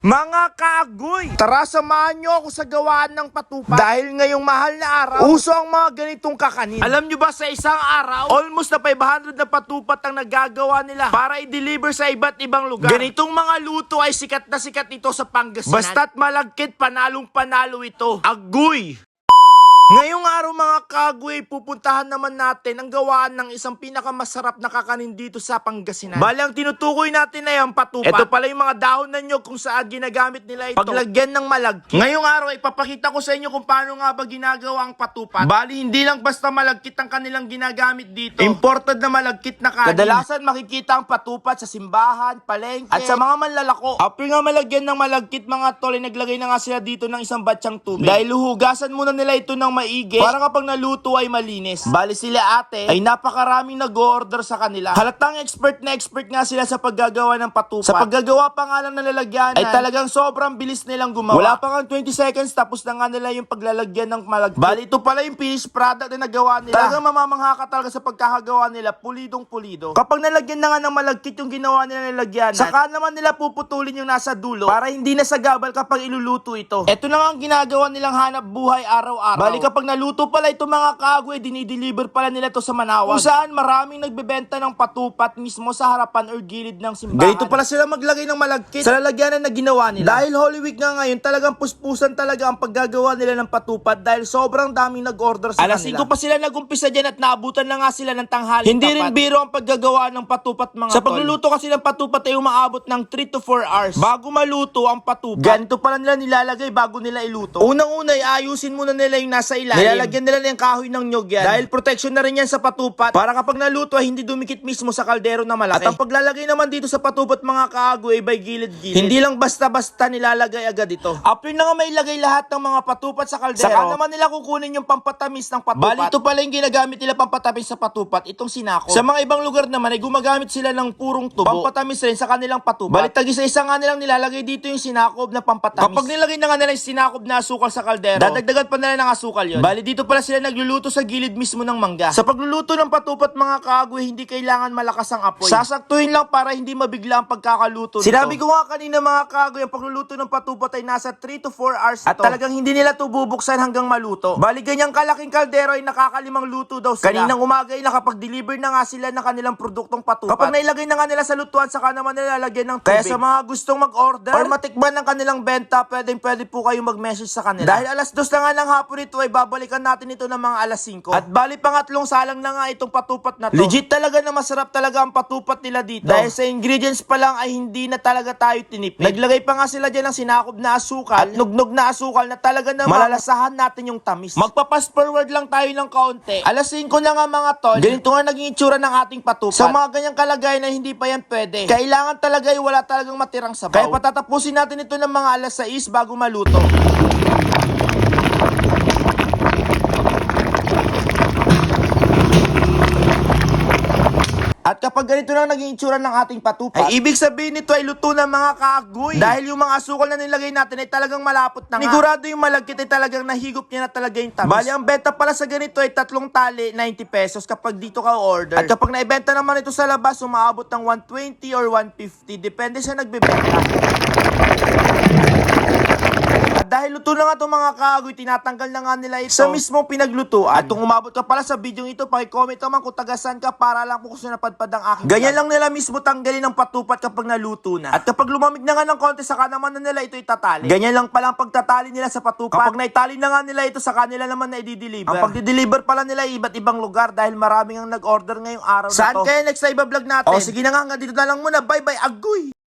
Mga kaagoy, tara samahan nyo ako sa gawaan ng patupat. Dahil ngayong mahal na araw, uso ang mga ganitong kakanin. Alam nyo ba sa isang araw, almost na 500 na patupat ang nagagawa nila para i-deliver sa iba't ibang lugar. Ganitong mga luto ay sikat na sikat ito sa Pangasinan. Basta't malagkit, panalong panalo ito. Agoy! Ngayong araw mga kagwe, pupuntahan naman natin ang gawaan ng isang pinakamasarap na kakanin dito sa Pangasinan. Bali, ang tinutukoy natin ay ang patupat. Ito pala yung mga dahon na nyo kung saan ginagamit nila ito. Paglagyan ng malagkit. Ngayong araw, ipapakita ko sa inyo kung paano nga ba ginagawa ang patupat. Bali, hindi lang basta malagkit ang kanilang ginagamit dito. Imported na malagkit na kanin. Kadalasan makikita ang patupat sa simbahan, palengke, at sa mga manlalako. After nga malagyan ng malagkit mga tol, ay naglagay na nga sila dito ng isang batsyang tubig. Dahil huhugasan muna nila ito ng maigi para kapag naluto ay malinis. Bali sila ate ay napakaraming nag-order sa kanila. Halatang expert na expert nga sila sa paggagawa ng patupat. Sa paggagawa pa nga lang ng lalagyanan ay talagang sobrang bilis nilang gumawa. Wala pa nga 20 seconds tapos na nga nila yung paglalagyan ng malagkit. Bali ito pala yung finished product na nagawa nila. Talagang mamamangha ka talaga sa pagkakagawa nila, pulidong pulido. Kapag nalagyan na nga ng malagkit yung ginawa nila ng lagyanan, saka naman nila puputulin yung nasa dulo para hindi na sagabal kapag iluluto ito. Ito na nga ang ginagawa nilang hanap buhay araw-araw. Bali kapag naluto pala ito mga kagwe, dinideliver pala nila to sa Manawan. Kung saan maraming nagbebenta ng patupat mismo sa harapan or gilid ng simbahan. Ganito pala sila maglagay ng malagkit sa lalagyanan na ginawa nila. Dahil Holy Week nga ngayon, talagang puspusan talaga ang paggagawa nila ng patupat dahil sobrang daming nag-order sa kanila. Alas 5 pa sila nag-umpisa dyan at naabutan na nga sila ng tanghali. Hindi rin biro ang paggagawa ng patupat mga tol. Sa pagluluto kasi ng patupat ay umaabot ng 3 to 4 hours bago maluto ang patupat. Ganito pala nila nilalagay bago nila iluto. Unang-una ay ayusin muna nila yung nasa ilalim. Nilalagyan nila ng kahoy ng nyog yan. Dahil protection na rin yan sa patupat para kapag naluto ay hindi dumikit mismo sa kaldero na malaki. At ang paglalagay naman dito sa patupat mga kaagoy ay by gilid-gilid. Hindi lang basta-basta nilalagay agad ito. After na nga may ilagay lahat ng mga patupat sa kaldero, saka naman nila kukunin yung pampatamis ng patupat. Bali ito pala yung ginagamit nila pampatamis sa patupat, itong sinako. Sa mga ibang lugar naman ay gumagamit sila ng purong tubo. Pampatamis rin sa kanilang patupat. Bali tag-isa-isa nga nilang nilalagay dito yung sinakob na pampatamis. Kapag nilagay na nga nila yung sinakob na asukal sa kaldero, dadagdagan pa nila ng asukal yun. Bali dito pala sila nagluluto sa gilid mismo ng mangga. Sa pagluluto ng patupat mga kagwe, hindi kailangan malakas ang apoy. Sasaktuhin lang para hindi mabigla ang pagkakaluto nito. Sinabi ko nga kanina mga kagwe, ang pagluluto ng patupat ay nasa 3 to 4 hours at talagang hindi nila ito bubuksan hanggang maluto. Bali ganyang kalaking kaldero ay nakakalimang luto daw sila. Kaninang umaga ay nakapag-deliver na nga sila ng kanilang produktong patupat. Kapag nailagay na nga nila sa lutuan, saka naman nilalagyan ng tubig. Kaya sa mga gustong mag-order or matikman ng kanilang benta, pwede po kayong mag-message sa kanila. Dahil alas 2 na nga ng hapon ito ay babalikan natin ito ng mga alas 5. At bali pangatlong salang na nga itong patupat na to. Legit talaga na masarap talaga ang patupat nila dito. Dahil sa ingredients pa lang ay hindi na talaga tayo tinipid. Naglagay pa nga sila dyan ng sinakob na asukal at nugnog na asukal na talaga na malalasahan natin yung tamis. Magpa-fast forward lang tayo ng kaunti. Alas 5 na nga mga tol. Ganito nga naging itsura ng ating patupat. Sa mga ganyang kalagayan na hindi pa yan pwede. Kailangan talaga ay wala talagang matirang sabaw. Kaya patatapusin natin ito ng mga alas 6 bago maluto. At kapag ganito na naging itsura ng ating patupat, ay ibig sabihin nito ay luto ng mga kaagoy. Dahil yung mga asukal na nilagay natin ay talagang malapot na nga. Nigurado yung malagkit ay talagang nahigop niya na talaga yung tamis. Bali, ang benta pala sa ganito ay 3 tali, 90 pesos kapag dito ka order. At kapag naibenta naman ito sa labas, umaabot ng 120 or 150. Depende sa nagbebenta. Dahil luto na nga itong mga kaagoy, tinatanggal na nga nila ito sa mismong pinaglutuan. At kung umabot ka pala sa video ito, pakicomment naman kung tagasan ka para lang po kung napadpad ang aking ganyan lang nila mismo tanggalin ng patupat kapag naluto na. At kapag lumamig na nga ng konti, saka naman na nila ito itatali. Ganyan lang pala ang pagtatali nila sa patupat. Kapag naitali na nga nila ito, saka nila naman na i-deliver. Ang pag-deliver pala nila iba't ibang lugar dahil maraming ang nag-order ngayong araw na to. Saan kaya next na iba-vlog natin? O sige na nga, hanggang dito na lang muna. Bye-bye, agoy!